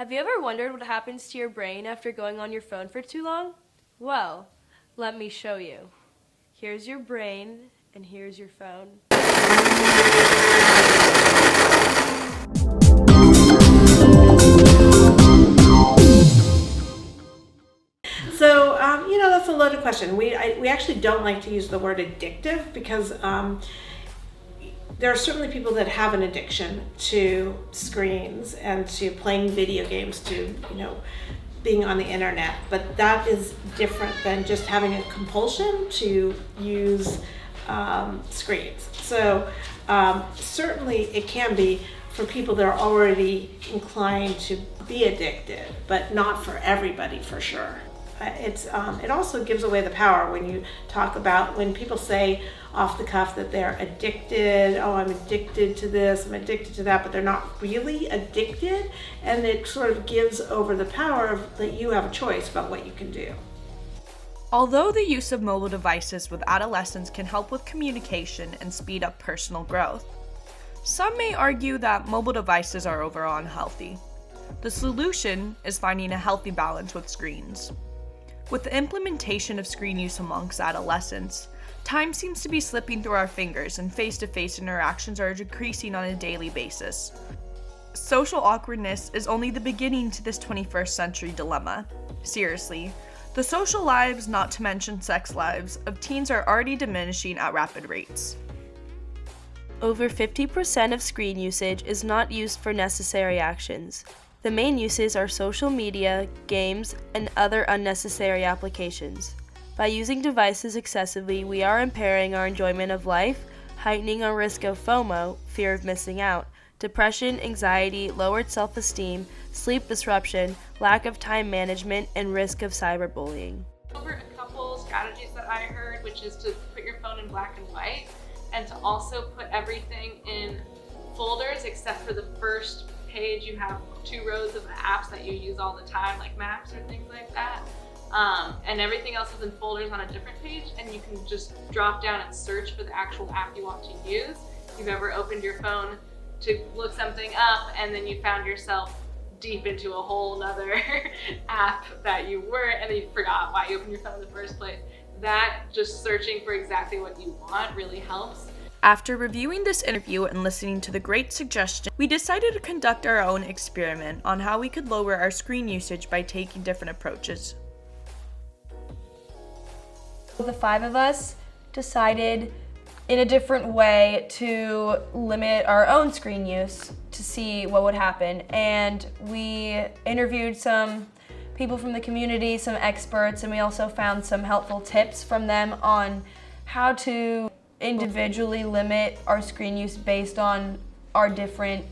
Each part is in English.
Have you ever wondered what happens to your brain after going on your phone for too long? Well, let me show you. Here's your brain, and here's your phone. So, that's a loaded question. We actually don't like to use the word addictive because there are certainly people that have an addiction to screens and to playing video games, to, being on the internet. But that is different than just having a compulsion to use screens. So, certainly it can be for people that are already inclined to be addicted, but not for everybody, for sure. It also gives away the power when you talk about, when people say off the cuff that they're addicted, oh, I'm addicted to this, I'm addicted to that, but they're not really addicted, and it sort of gives over the power of that you have a choice about what you can do. Although the use of mobile devices with adolescents can help with communication and speed up personal growth, some may argue that mobile devices are overall unhealthy. The solution is finding a healthy balance with screens. With the implementation of screen use amongst adolescents, time seems to be slipping through our fingers and face-to-face interactions are decreasing on a daily basis. Social awkwardness is only the beginning to this 21st century dilemma. Seriously, the social lives, not to mention sex lives, of teens are already diminishing at rapid rates. Over 50% of screen usage is not used for necessary actions. The main uses are social media, games, and other unnecessary applications. By using devices excessively, we are impairing our enjoyment of life, heightening our risk of FOMO, fear of missing out, depression, anxiety, lowered self-esteem, sleep disruption, lack of time management, and risk of cyberbullying. Over a couple strategies that I heard, which is to put your phone in black and white, and to also put everything in folders except for the first page. You have 2 rows of apps that you use all the time, like maps or things like that, and everything else is in folders on a different page, and you can just drop down and search for the actual app you want to use. If you've ever opened your phone to look something up and then you found yourself deep into a whole nother app that you were, and then you forgot why you opened your phone in the first place, that just searching for exactly what you want really helps. After reviewing this interview and listening to the great suggestions, we decided to conduct our own experiment on how we could lower our screen usage by taking different approaches. The 5 of us decided in a different way to limit our own screen use to see what would happen. And we interviewed some people from the community, some experts, and we also found some helpful tips from them on how to individually limit our screen use based on our different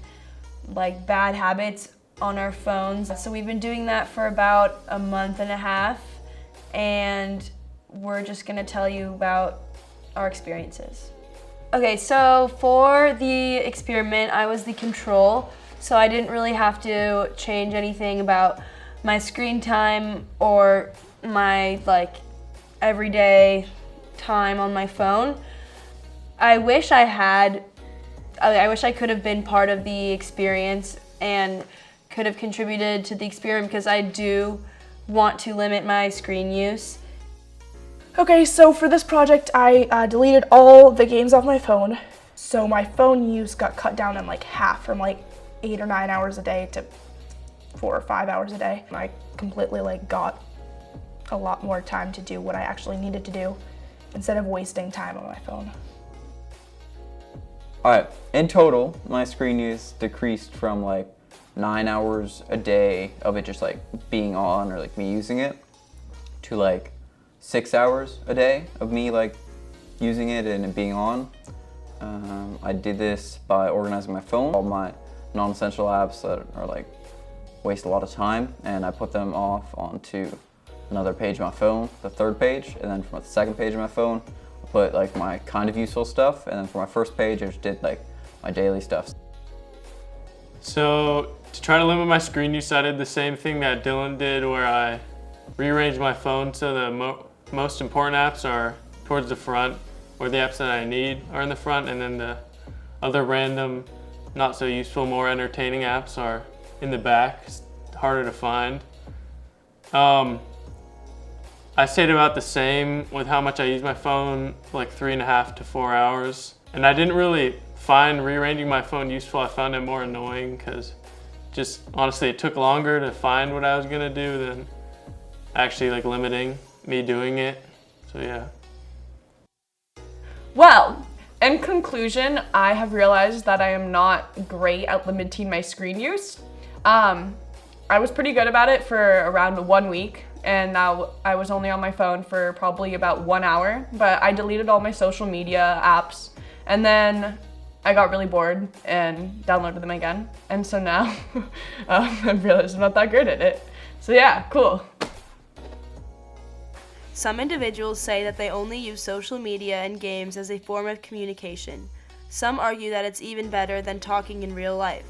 bad habits on our phones. So we've been doing that for about a month and a half, and we're just gonna tell you about our experiences. Okay, so for the experiment, I was the control, so I didn't really have to change anything about my screen time or my everyday time on my phone. I wish I could have been part of the experience and could have contributed to the experiment, because I do want to limit my screen use. Okay, so for this project, I deleted all the games off my phone. So my phone use got cut down in half, from 8 or 9 hours a day to 4 or 5 hours a day. And I completely got a lot more time to do what I actually needed to do instead of wasting time on my phone. Alright, in total, my screen use decreased from 9 hours a day of it just being on or me using it to 6 hours a day of me using it and it being on. I did this by organizing my phone, all my non-essential apps that are waste a lot of time, and I put them off onto another page of my phone, the 3rd page, and then from the 2nd page of my phone, I put my kind of useful stuff, and then for my 1st page, I just did my daily stuff. So to try to limit my screen use, I did the same thing that Dylan did, where I rearranged my phone so the most important apps are towards the front, or the apps that I need are in the front, and then the other random, not so useful, more entertaining apps are in the back, harder to find. I stayed about the same with how much I use my phone, like 3.5 to 4 hours. And I didn't really find rearranging my phone useful. I found it more annoying because just honestly it took longer to find what I was gonna do than actually like limiting me doing it. So yeah. Well, in conclusion, I have realized that I am not great at limiting my screen use. I was pretty good about it for around 1 week, and now I was only on my phone for probably about 1 hour, but I deleted all my social media apps, and then I got really bored and downloaded them again, and so now I realized I'm not that good at it. So yeah, cool. Some individuals say that they only use social media and games as a form of communication. Some argue that it's even better than talking in real life.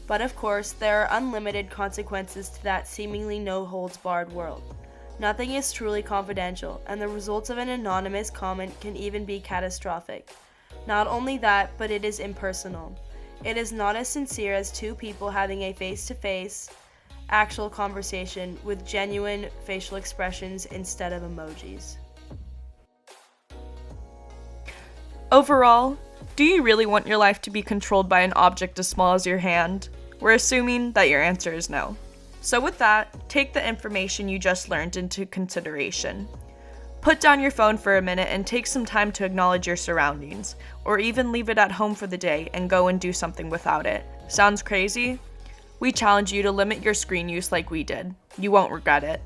But of course, there are unlimited consequences to that seemingly no-holds-barred world. Nothing is truly confidential, and the results of an anonymous comment can even be catastrophic. Not only that, but it is impersonal. It is not as sincere as two people having a face-to-face, actual conversation with genuine facial expressions instead of emojis. Overall, do you really want your life to be controlled by an object as small as your hand? We're assuming that your answer is no. So with that, take the information you just learned into consideration. Put down your phone for a minute and take some time to acknowledge your surroundings, or even leave it at home for the day and go and do something without it. Sounds crazy? We challenge you to limit your screen use like we did. You won't regret it.